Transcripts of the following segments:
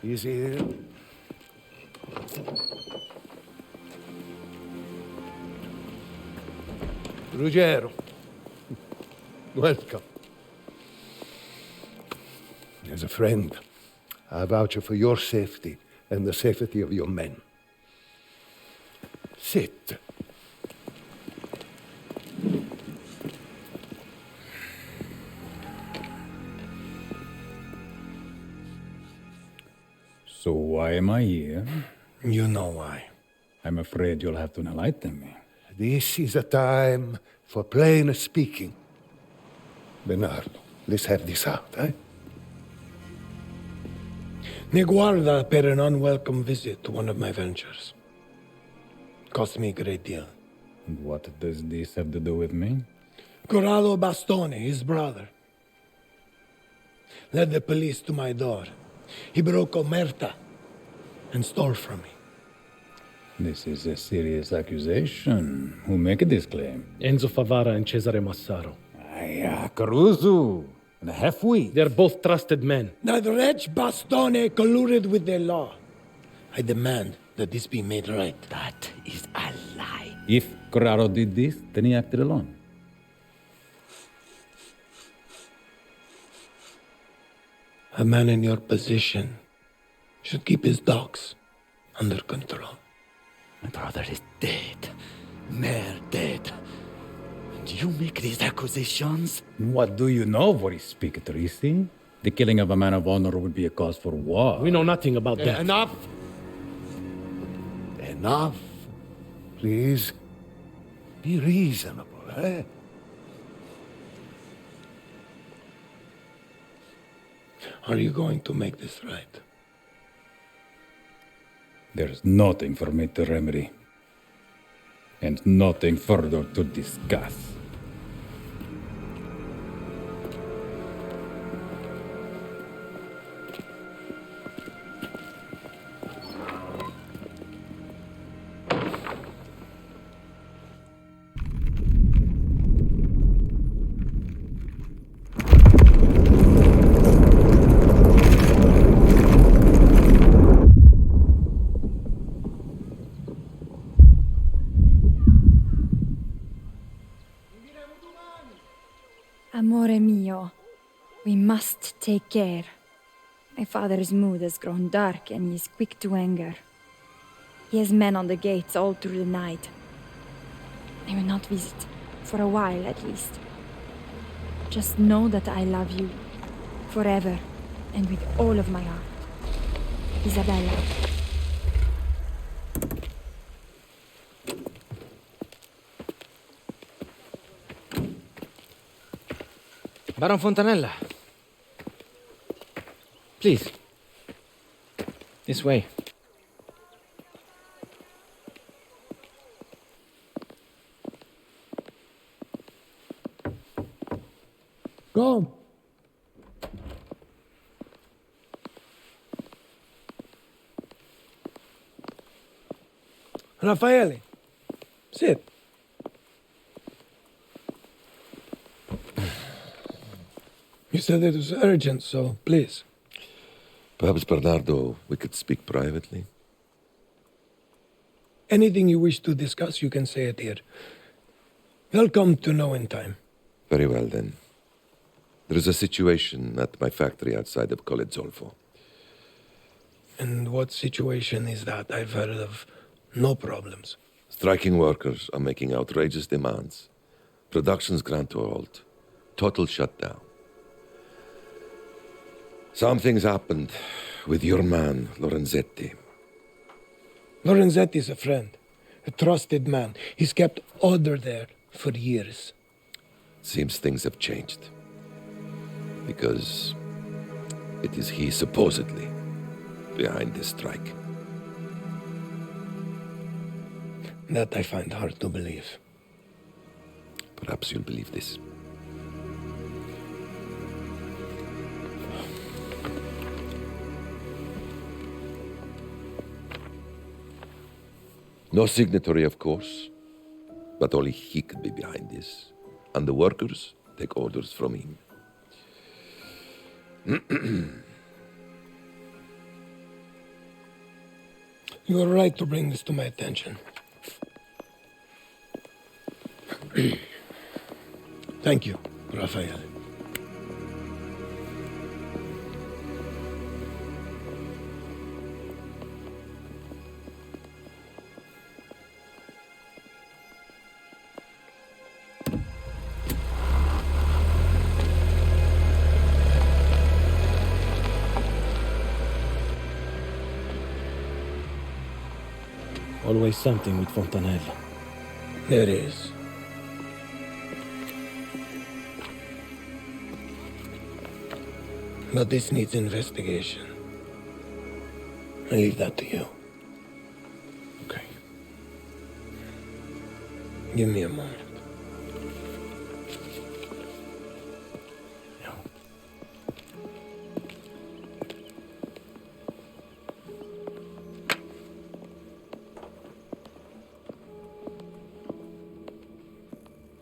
Easy. Ruggero. Welcome. As a friend, I vouch for your safety and the safety of your men. Sit. So why am I here? You know why. I'm afraid you'll have to enlighten me. This is a time for plain speaking. Bernardo, let's have this out, eh? Ne guarda per an unwelcome visit to one of my ventures. Cost me a great deal. And what does this have to do with me? Corrado Bastone, his brother, led the police to my door. He broke omerta and stole from me. This is a serious accusation. Who make this claim? Enzo Favara and Cesare Massaro. Caruso, and a half-wit. They're both trusted men. That wretch Bastone colluded with the law. I demand that this be made right. That is a lie. If Corrado did this, then he acted alone. A man in your position should keep his dogs under control. My brother is dead. Mere dead. And you make these accusations? What do you know of what he speak, Torrisi? The killing of a man of honor would be a cause for war. We know nothing about that. Enough! Enough. Please. Be reasonable, eh? Are you going to make this right? There's nothing for me to remedy. And nothing further to discuss. Amore mio, we must take care. My father's mood has grown dark and he is quick to anger. He has men on the gates all through the night. I will not visit, for a while at least. Just know that I love you, forever, and with all of my heart. Isabella. Baron Fontanella. Please. This way. Go. Raffaele, sit. You said it was urgent, so please. Perhaps, Bernardo, we could speak privately? Anything you wish to discuss, you can say it here. They'll come to know in time. Very well, then. There is a situation at my factory outside of Colle Zolfo. And what situation is that? I've heard of no problems. Striking workers are making outrageous demands. Production's ground to a halt. Total shutdown. Something's happened with your man, Lorenzetti. Lorenzetti's a friend, a trusted man. He's kept order there for years. Seems things have changed. Because it is he supposedly behind this strike. That I find hard to believe. Perhaps you'll believe this. No signatory, of course, but only he could be behind this. And the workers take orders from him. You are right to bring this to my attention. Thank you, Raphael. Always something with Fontanella. There is. But this needs investigation. I leave that to you. Okay. Give me a moment.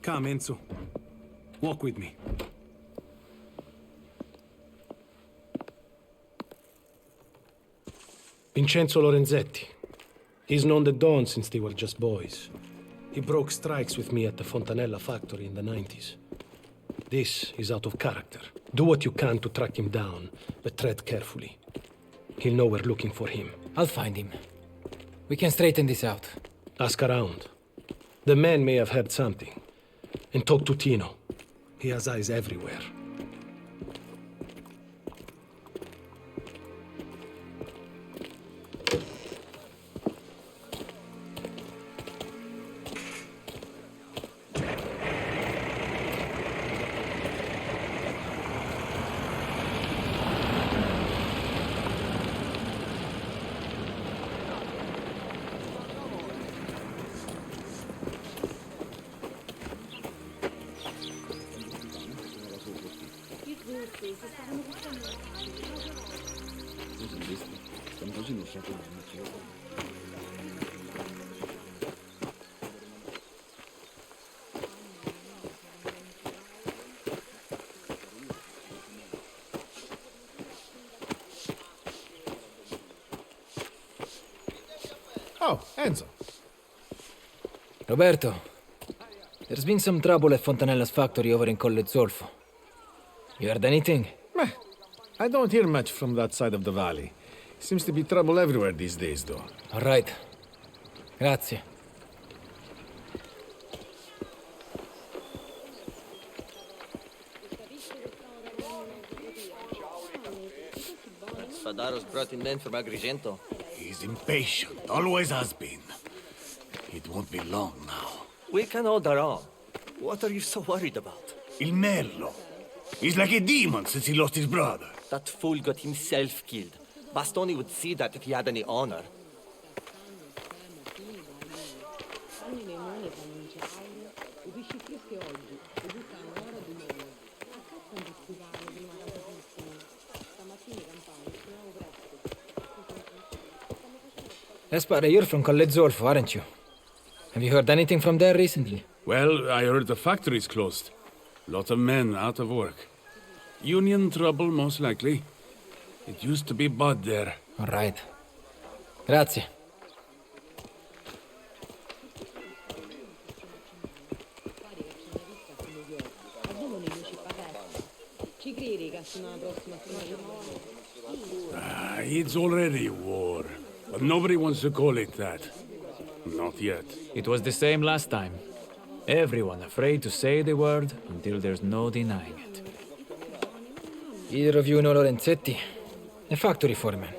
Come, Enzo. Walk with me. Vincenzo Lorenzetti. He's known the Dawn since they were just boys. He broke strikes with me at the Fontanella factory in the 90s. This is out of character. Do what you can to track him down, but tread carefully. He'll know we're looking for him. I'll find him. We can straighten this out. Ask around. The men may have heard something. And talk to Tino. He has eyes everywhere. Oh, Enzo. Roberto, there's been some trouble at Fontanella's factory over in Colle Zolfo. You heard anything? Meh, I don't hear much from that side of the valley. Seems to be trouble everywhere these days, though. All right. Grazie. Spadaro's brought in men from Agrigento. He's impatient, always has been. It won't be long now. We can hold our own. What are you so worried about? Il Merlo. He's like a demon since he lost his brother. That fool got himself killed. Bastoni would see that if he had any honor. Espare, you're from Colle Zolfo, aren't you? Have you heard anything from there recently? Well, I heard the factory's closed. Lot of men out of work. Union trouble, most likely. It used to be bad there. All right. Grazie. It's already war. But nobody wants to call it that. Not yet. It was the same last time. Everyone afraid to say the word until there's no denying it. Either of you know Lorenzetti? A factory foreman.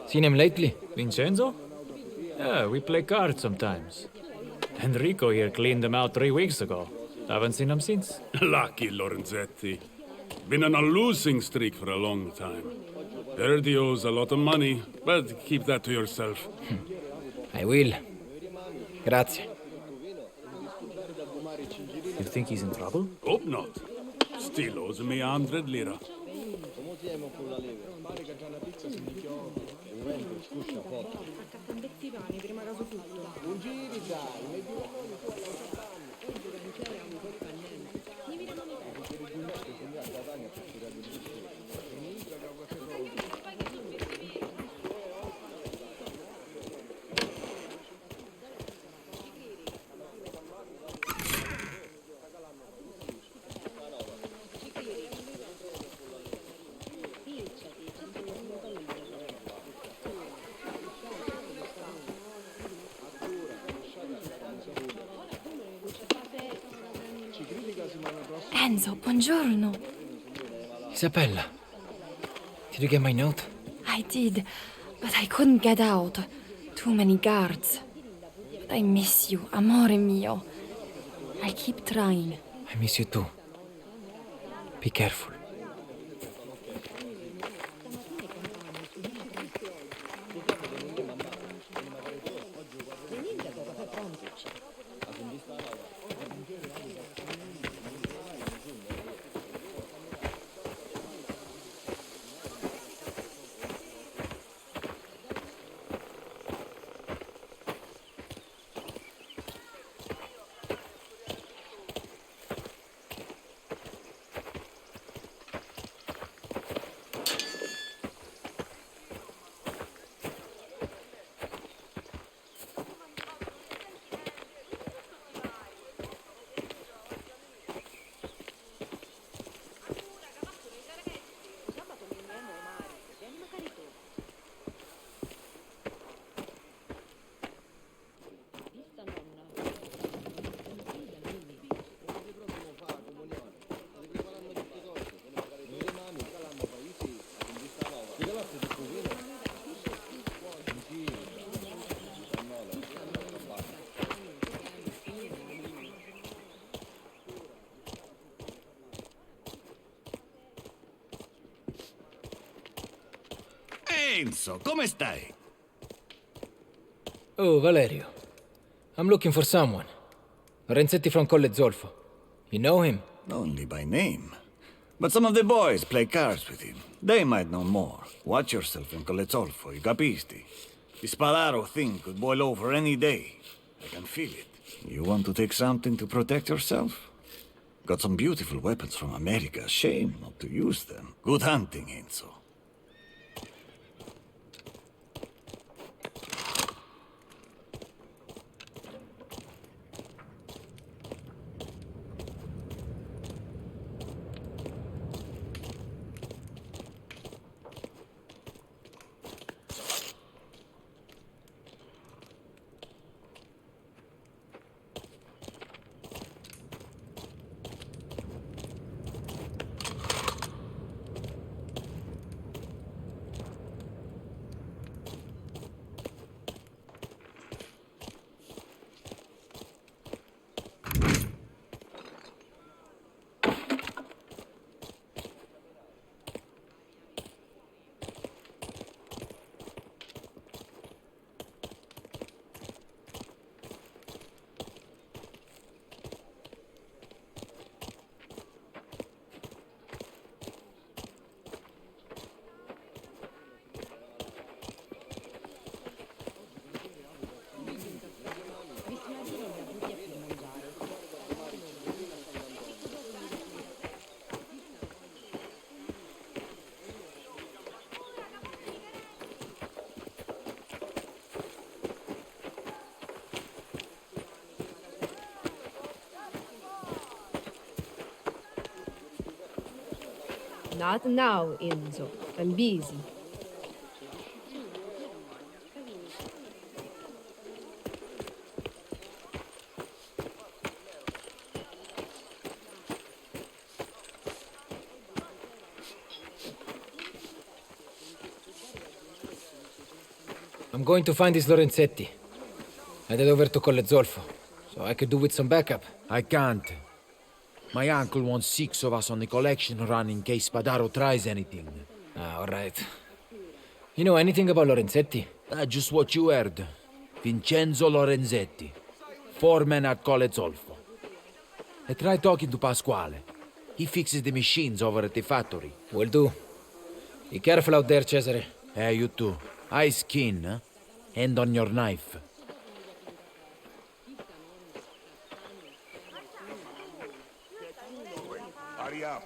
Seen him lately? Vincenzo? Yeah, we play cards sometimes. Enrico here cleaned them out 3 weeks ago. Haven't seen him since. Lucky Lorenzetti. Been on a losing streak for a long time. Heard he owes a lot of money, but keep that to yourself. I will. Grazie. You think he's in trouble? Hope not. Still owes me 100 lira. Enzo, buongiorno. Isabella, did you get my note? I did, but I couldn't get out. Too many guards. But I miss you, amore mio. I'll keep trying. I miss you too. Be careful. Enzo, come stai? Oh, Valerio. I'm looking for someone. Lorenzetti from Colle Zolfo. You know him? Only by name. But some of the boys play cards with him. They might know more. Watch yourself in Collezzolfo, you capisti? The Spadaro thing could boil over any day. I can feel it. You want to take something to protect yourself? Got some beautiful weapons from America. Shame not to use them. Good hunting, Enzo. Not now, Enzo. I'm busy. I'm going to find this Lorenzetti. Headed over to Colle Zolfo, so I could do with some backup. I can't. My uncle wants 6 of us on the collection run in case Spadaro tries anything. Ah, all right. You know anything about Lorenzetti? Just what you heard. Vincenzo Lorenzetti. 4 men at Colle Zolfo. I tried talking to Pasquale. He fixes the machines over at the factory. Will do. Be careful out there, Cesare. Hey, you too. Eyes keen, huh? Hand on your knife. Hurry up.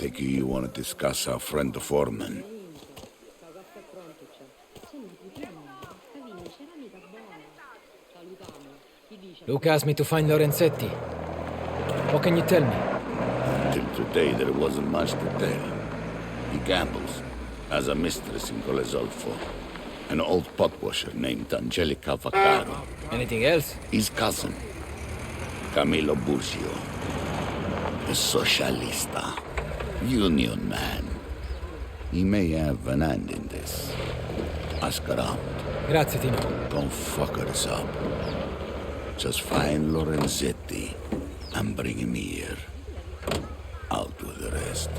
Take it you want to discuss our friend the foreman. Luke asked me to find Lorenzetti. What can you tell me? Till today, there wasn't much to tell. He gambles, has a mistress in Colezolfo, an old pot washer named Angelica Vaccaro. Anything else? His cousin, Camillo Burzio, a socialista, union man. He may have an hand in this. Ask around. Grazie, Tino. Don't fuck us up. Just find Lorenzetti and bring him here. I'll do the rest.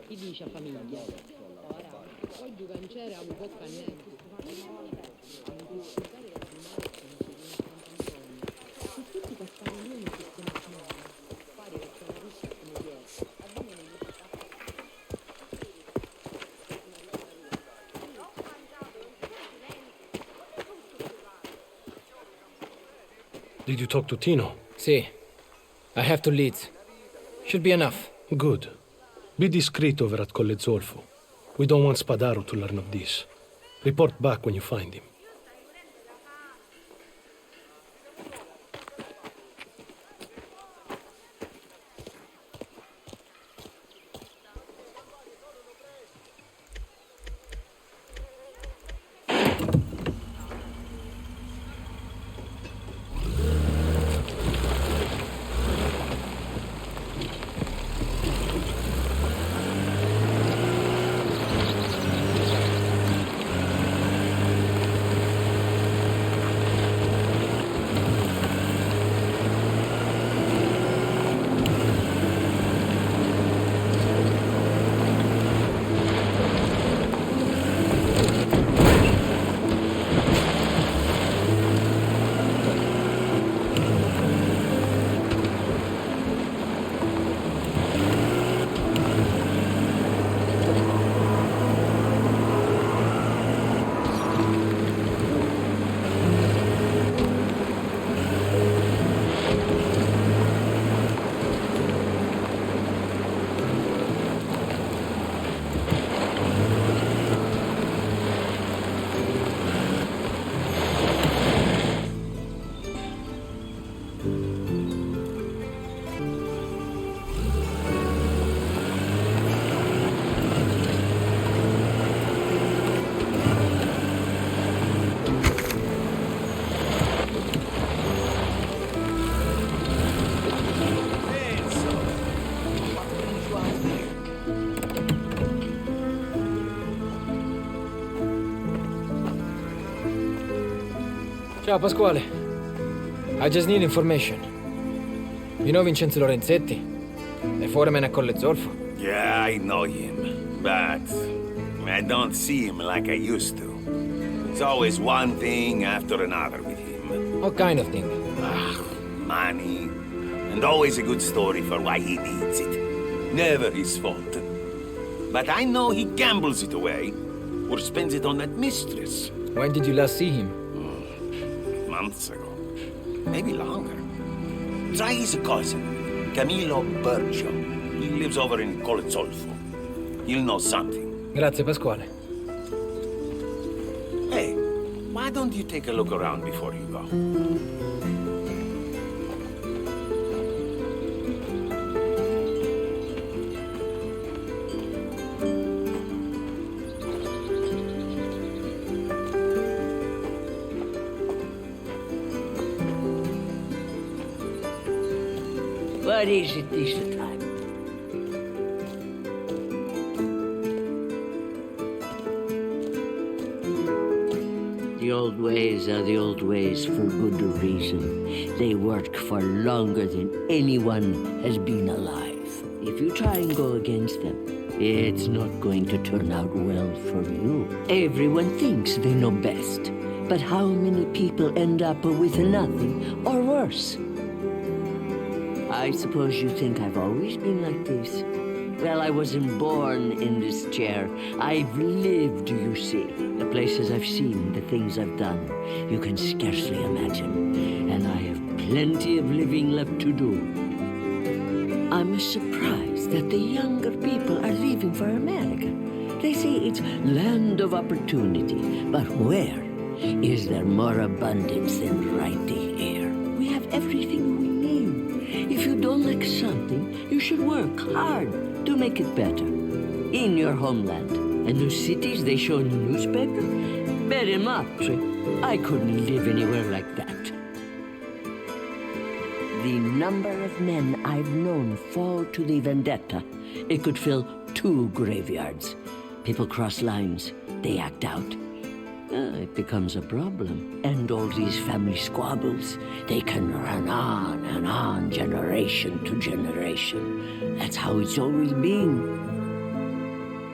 Chi dice a famiglia? Ora, poi giugancere a un po' niente. Tutti passano noi che siamo pare che c'è una Russia come dietro. Did you talk to Tino? Sì. I have to lead. Should be enough. Good. Be discreet over at Colle Zolfo. We don't want Spadaro to learn of this. Report back when you find him. Ciao, Pasquale. I just need information. You know Vincenzo Lorenzetti? The foreman at Colle Zolfo? Yeah, I know him, but I don't see him like I used to. It's always one thing after another with him. What kind of thing? Money, and always a good story for why he needs it. Never his fault. But I know he gambles it away, or spends it on that mistress. When did you last see him? Months ago. Maybe longer. Try his cousin, Camillo Burgio. He lives over in Colezolfo. He'll know something. Grazie, Pasquale. Hey, why don't you take a look around before you go? What is it this time? The old ways are the old ways for good reason. They work for longer than anyone has been alive. If you try and go against them, it's not going to turn out well for you. Everyone thinks they know best, but how many people end up with nothing or worse? I suppose you think I've always been like this. Well, I wasn't born in this chair. I've lived, you see. The places I've seen, the things I've done, you can scarcely imagine. And I have plenty of living left to do. I'm surprised that the younger people are leaving for America. They say it's land of opportunity, but where is there more abundance than right here? We have everything we need. If you don't like something, you should work hard to make it better. In your homeland. And those cities they show in the newspaper? Very much. I couldn't live anywhere like that. The number of men I've known fall to the vendetta, it could fill 2 graveyards. People cross lines, they act out. It becomes a problem. And all these family squabbles, they can run on and on, generation to generation. That's how it's always been.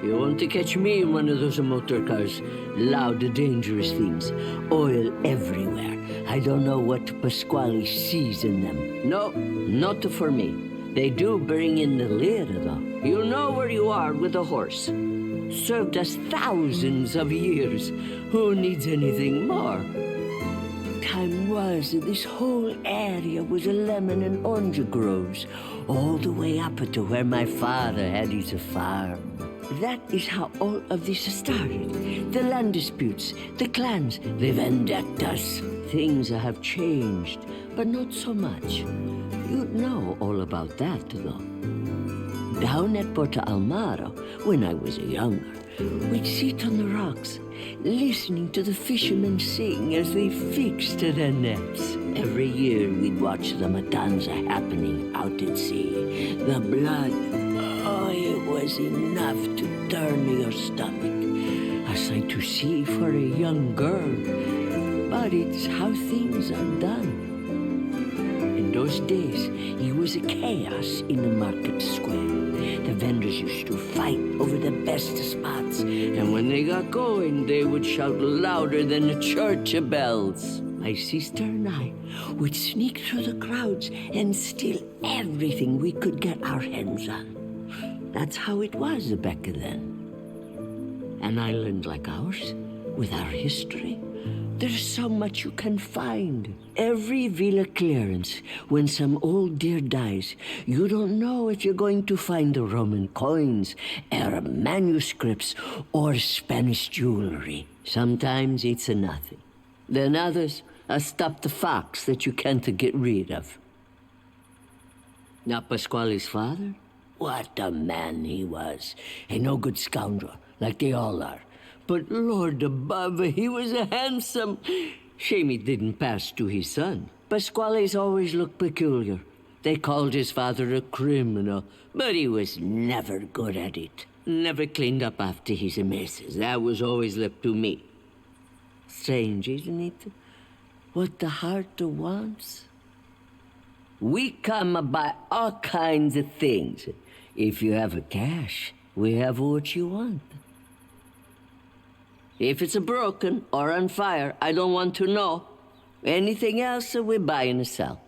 You want to catch me in one of those motor cars? Loud, dangerous things. Oil everywhere. I don't know what Pasquale sees in them. No, not for me. They do bring in the lira, though. You know where you are with a horse. Served us thousands of years. Who needs anything more? Time was this whole area was a lemon and orange groves, all the way up to where my father had his farm. That is how all of this started. The land disputes, the clans, the vendettas. Things have changed, but not so much. You'd know all about that, though. Down at Porto Almaro, when I was younger, we'd sit on the rocks, listening to the fishermen sing as they fixed their nets. Every year we'd watch the matanza happening out at sea. The blood, oh, it was enough to turn your stomach. A sight to see for a young girl, but it's how things are done. In those days, it was a chaos in the market square. The vendors used to fight over the best spots, and when they got going, they would shout louder than the church bells. My sister and I would sneak through the crowds and steal everything we could get our hands on. That's how it was back then. An island like ours, with our history, there's so much you can find. Every villa clearance, when some old deer dies, you don't know if you're going to find the Roman coins, Arab manuscripts, or Spanish jewelry. Sometimes it's a nothing. Then others, a stuffed fox that you can't get rid of. Now Pasquale's father? What a man he was. A no good scoundrel, like they all are. But Lord above, he was a handsome. Shame it didn't pass to his son. Pasquale's always looked peculiar. They called his father a criminal, but he was never good at it. Never cleaned up after his messes. That was always left to me. Strange, isn't it? What the heart wants. We come by all kinds of things. If you have a cash, we have what you want. If it's broken or on fire, I don't want to know. Anything else, we buy and sell.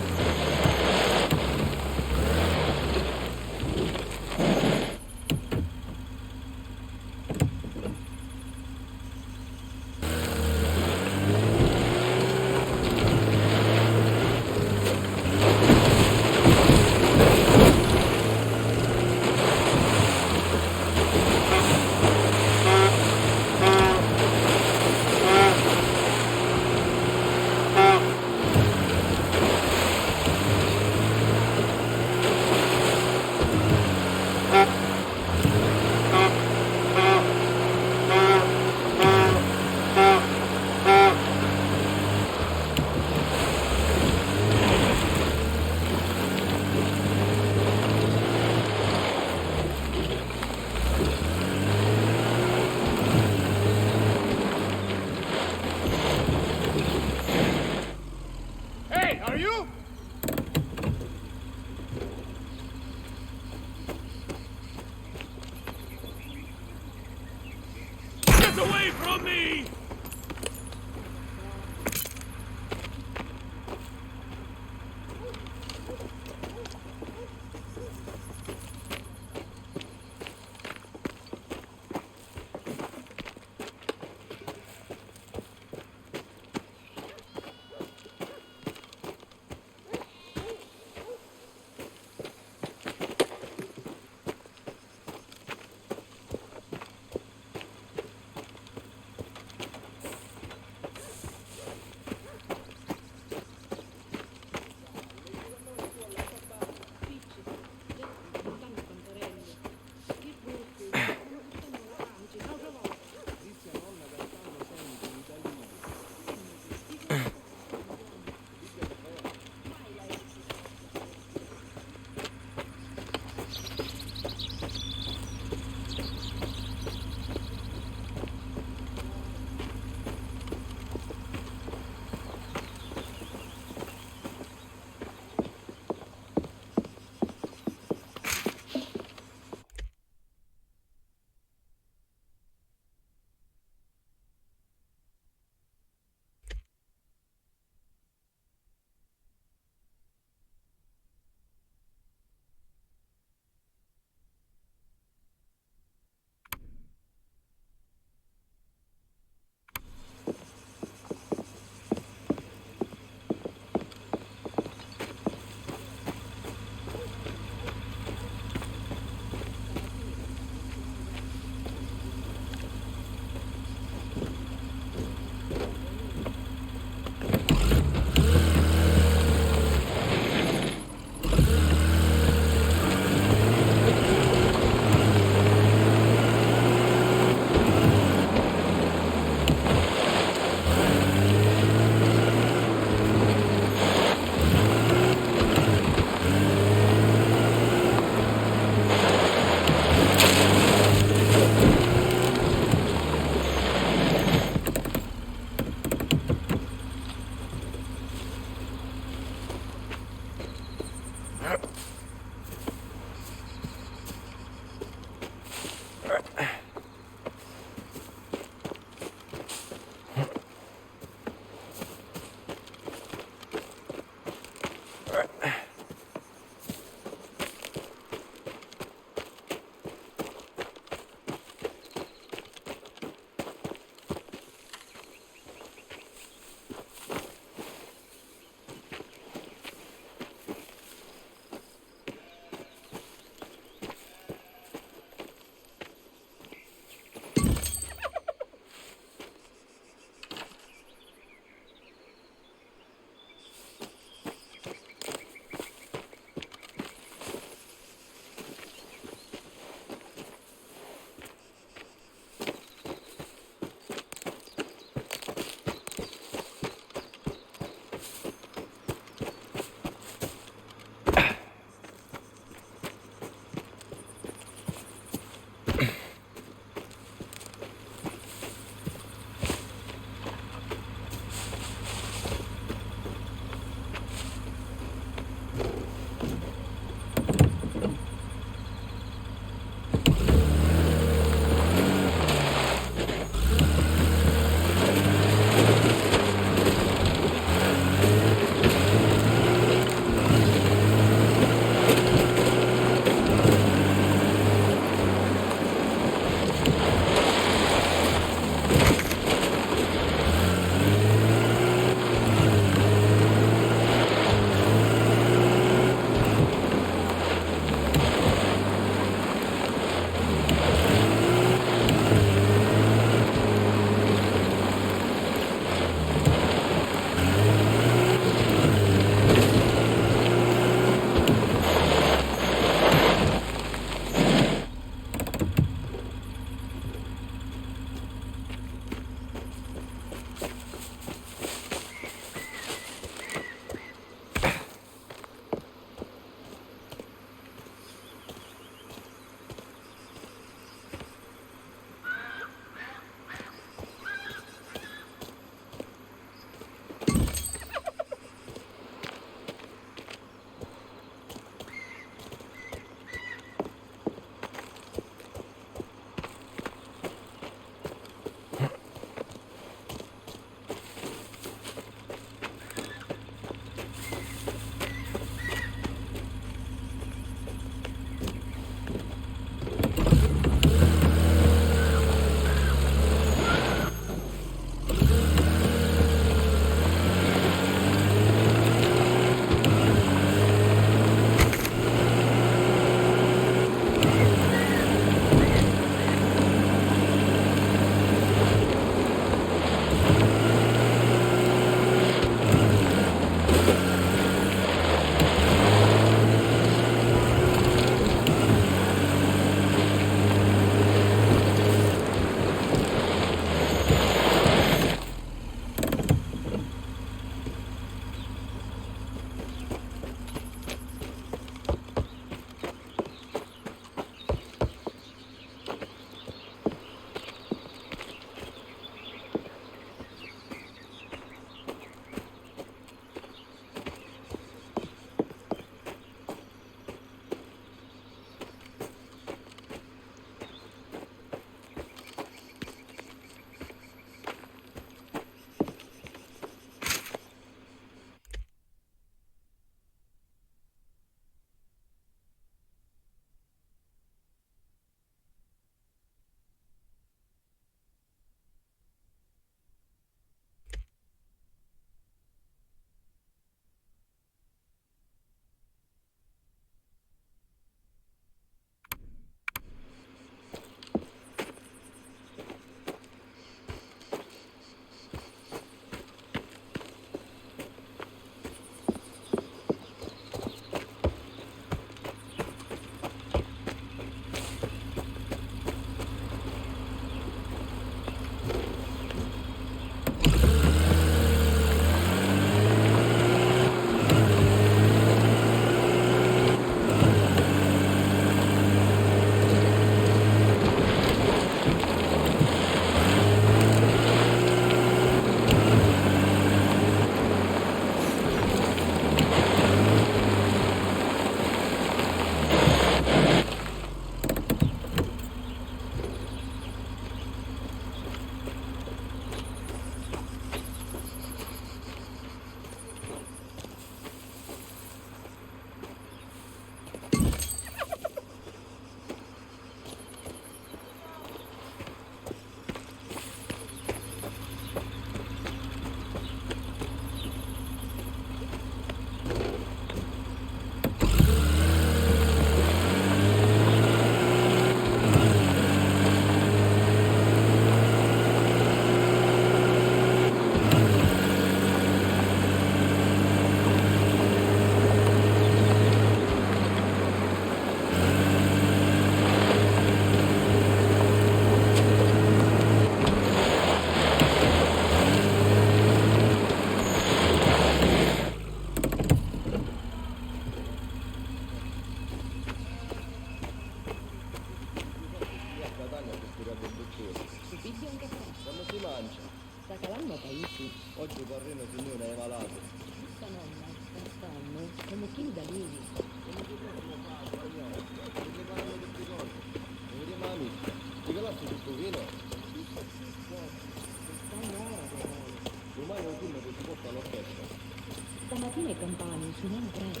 Stamattina i campani suonano presto.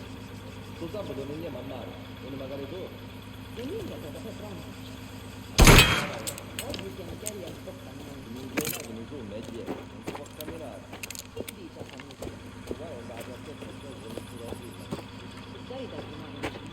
Tu sabato non andiamo a mare, vieni magari tu. Domenica è caffè pronto. Oggi siamo chiari al spostamento. In un giornato mi sono e dietro, non si può camminare. Che dici a famiglia? Guarda, è andato a piazza il gioco, non si può prima. Per carità rimane vicino.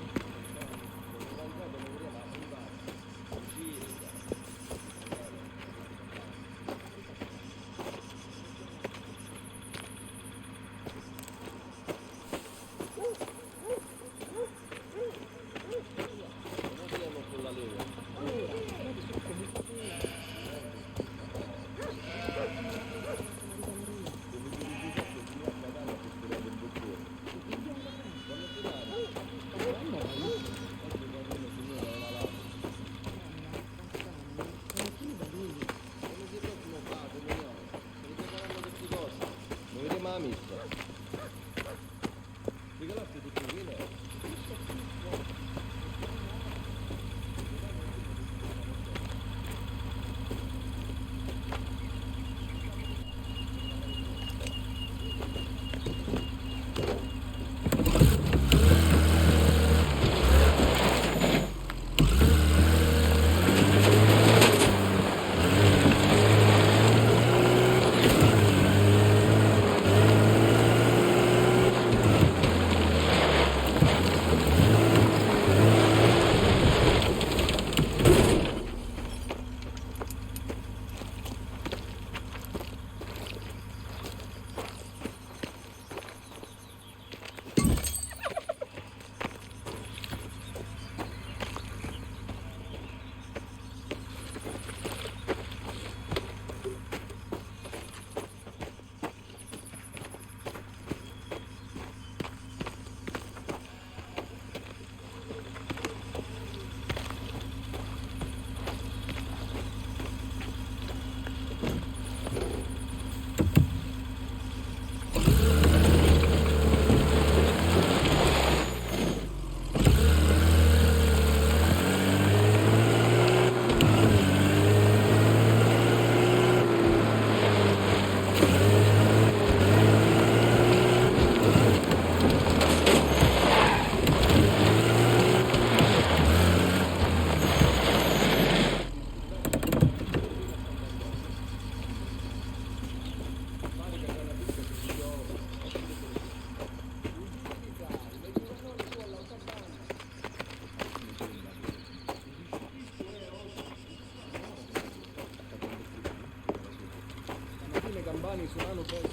campani suonano presto.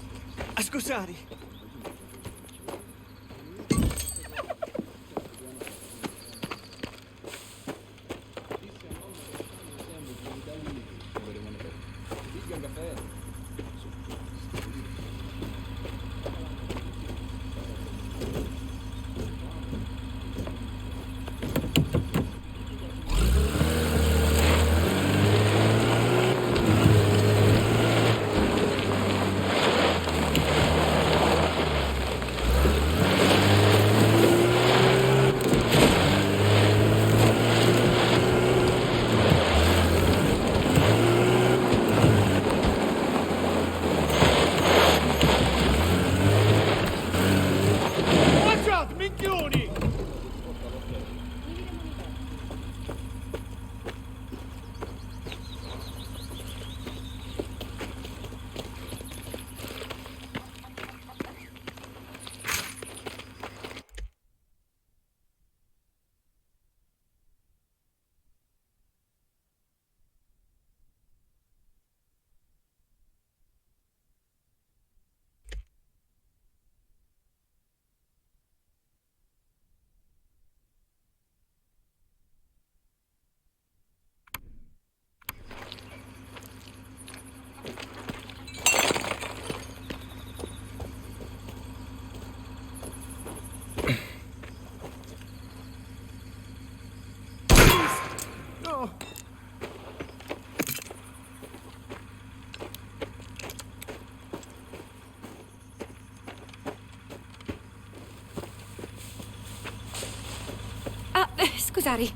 A scusare. Scusari.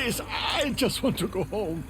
Please, I just want to go home.